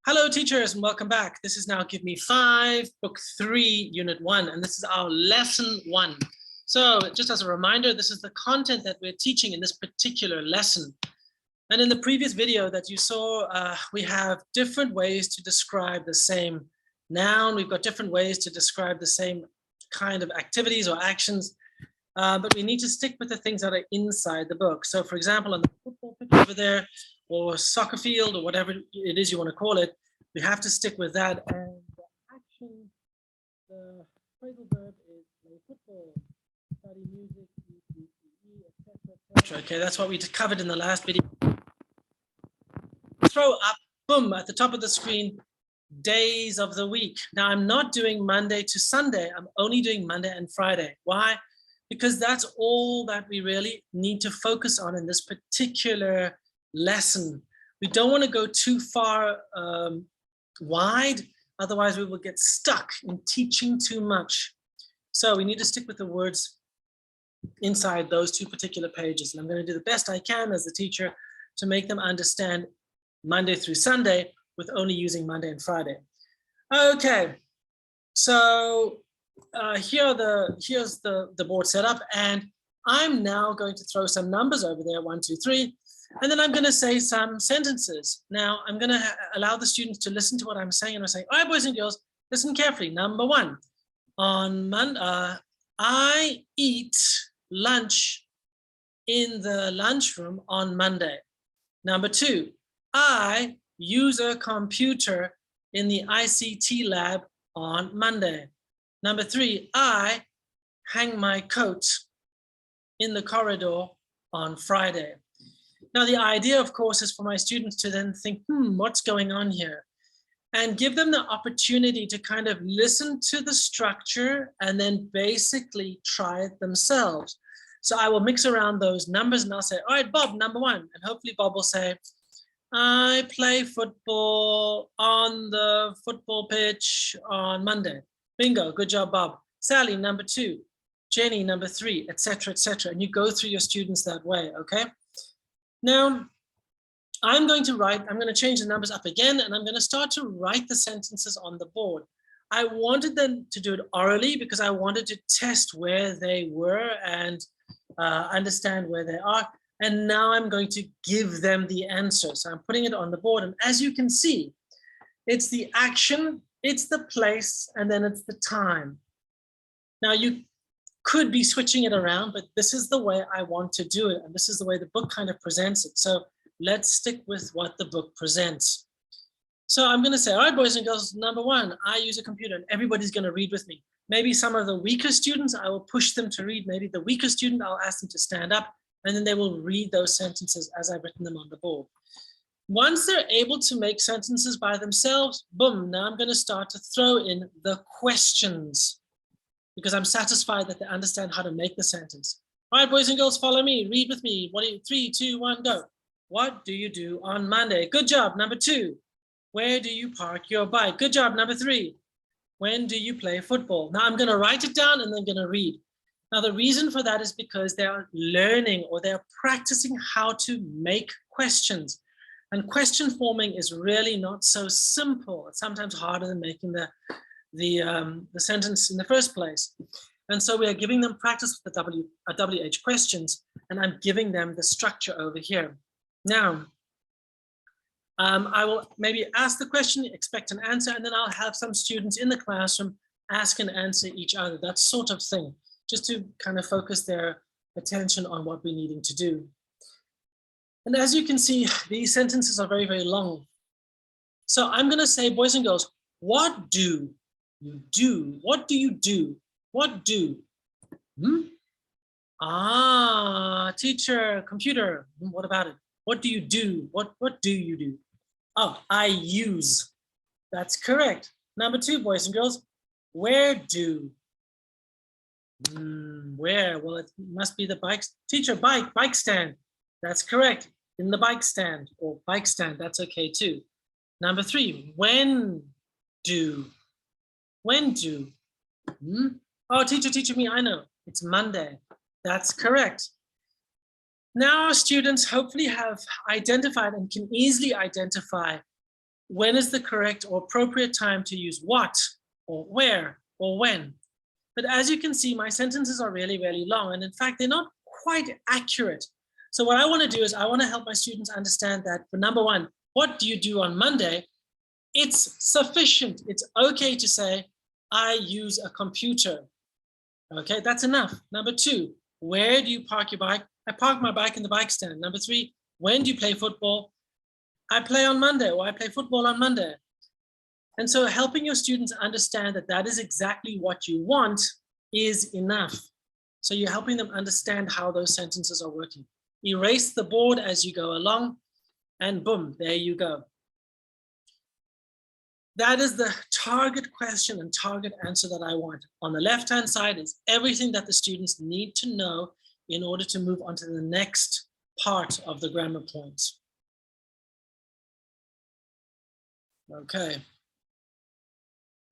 Hello teachers and welcome back. This is now Give Me 5, Book 3, Unit 1, and this is our Lesson 1. So just as a reminder, this is the content that we're teaching in this particular lesson. And in the previous video that you saw, we have different ways to describe the same noun. We've got different ways to describe the same kind of activities or actions, but we need to stick with the things that are inside the book. So for example, on the football pitch over there, or soccer field, or whatever it is you want to call it, we have to stick with that. And the action, the phrasal verb is play football, study music, etc. Okay, that's what we covered in the last video. Throw up, boom, at the top of the screen, days of the week. Now I'm not doing Monday to Sunday. I'm only doing Monday and Friday. Why? Because that's all that we really need to focus on in this particular lesson. We don't want to go too far wide, otherwise we will get stuck in teaching too much. So we need to stick with the words inside those two particular pages. And I'm going to do the best I can as a teacher to make them understand Monday through Sunday with only using Monday and Friday. Okay, so here's the board set up, and I'm now going to throw some numbers over there, 1, 2, 3. And then I'm going to say some sentences. Now, I'm going to allow the students to listen to what I'm saying. And I say, all right, boys and girls, listen carefully. Number 1, on Monday, I eat lunch in the lunchroom on Monday. Number 2, I use a computer in the ICT lab on Monday. Number 3, I hang my coat in the corridor on Friday. Now, the idea, of course, is for my students to then think, what's going on here? And give them the opportunity to kind of listen to the structure and then basically try it themselves. So I will mix around those numbers and I'll say, all right, Bob, number 1. And hopefully Bob will say, I play football on the football pitch on Monday. Bingo, good job, Bob. Sally, number 2. Jenny, number 3, etc., etc. And you go through your students that way, okay? Now, I'm going to change the numbers up again, and I'm going to start to write the sentences on the board. I wanted them to do it orally because I wanted to test where they were and understand where they are. And now I'm going to give them the answer. So I'm putting it on the board. And as you can see, it's the action, it's the place, and then it's the time. Now, you could be switching it around, but this is the way I want to do it. And this is the way the book kind of presents it. So let's stick with what the book presents. So I'm going to say, all right, boys and girls, number 1, I use a computer, and everybody's going to read with me. Maybe some of the weaker students, I will push them to read. Maybe the weaker student, I'll ask them to stand up, and then they will read those sentences as I've written them on the board. Once they're able to make sentences by themselves, boom, now I'm going to start to throw in the questions, because I'm satisfied that they understand how to make the sentence. All right, boys and girls, follow me, read with me. 3, 2, 1, go. What do you do on Monday? Good job. Number 2, where do you park your bike? Good job. Number 3, when do you play football? Now I'm going to write it down and then going to read. Now the reason for that is because they're learning or they're practicing how to make questions. And question forming is really not so simple. It's sometimes harder than making the sentence in the first place. And so we are giving them practice with the WH questions, and I'm giving them the structure over here. Now, I will maybe ask the question, expect an answer, and then I'll have some students in the classroom ask and answer each other, that sort of thing, just to kind of focus their attention on what we're needing to do. And as you can see, these sentences are very, very long. So I'm going to say, boys and girls, what do you do? What do you do? What do? Teacher, computer. What about it? What do you do? What do you do? Oh, I use. That's correct. Number 2, boys and girls. Where do? Where? Well, it must be the bike. Teacher, bike stand. That's correct. In the bike stand or bike stand. That's okay too. Number 3, when do? When do? Oh, teacher me, I know. It's Monday. That's correct. Now our students hopefully have identified and can easily identify when is the correct or appropriate time to use what, or where, or when. But as you can see, my sentences are really, really long. And in fact, they're not quite accurate. So what I want to do is I want to help my students understand that, for number one, what do you do on Monday? It's sufficient. It's okay to say, I use a computer. Okay, that's enough. Number two, where do you park your bike? I park my bike in the bike stand. Number three, when do you play football? I play on Monday, or I play football on Monday. And so helping your students understand that that is exactly what you want is enough. So you're helping them understand how those sentences are working. Erase the board as you go along, and boom, there you go. That is the target question and target answer that I want. On the left-hand side is everything that the students need to know in order to move on to the next part of the grammar points. Okay.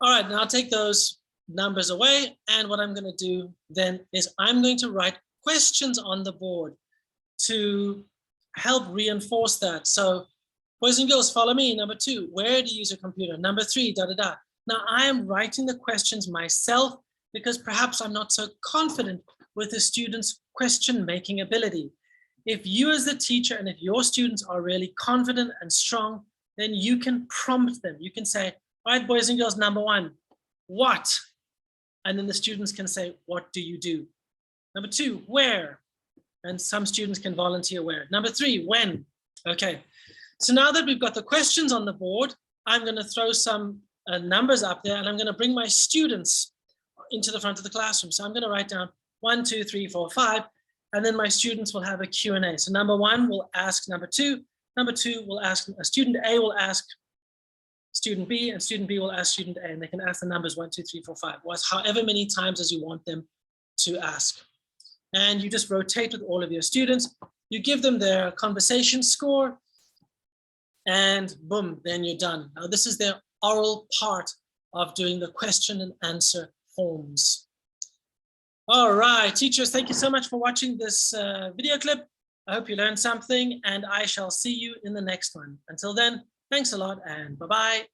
All right, now I'll take those numbers away. And what I'm going to do then is I'm going to write questions on the board to help reinforce that. So boys and girls, follow me. Number two, where do you use a computer? Number three, da, da, da. Now I am writing the questions myself because perhaps I'm not so confident with the students' question-making ability. If you as the teacher and if your students are really confident and strong, then you can prompt them. You can say, all right, boys and girls, number one, what? And then the students can say, what do you do? Number two, where? And some students can volunteer where. Number three, when? Okay, so now that we've got the questions on the board, I'm going to throw some numbers up there, and I'm going to bring my students into the front of the classroom. So I'm going to write down 1, 2, 3, 4, 5, and then my students will have a Q&A. So number one will ask number two will ask, student A will ask student B, and student B will ask student A, and they can ask the numbers 1, 2, 3, 4, 5, or however many times as you want them to ask. And you just rotate with all of your students. You give them their conversation score, and boom, then you're done. Now this is their oral part of doing the question and answer forms. All right, teachers, thank you so much for watching this video clip. I hope you learned something, and I shall see you in the next one. Until then, thanks a lot, and bye-bye.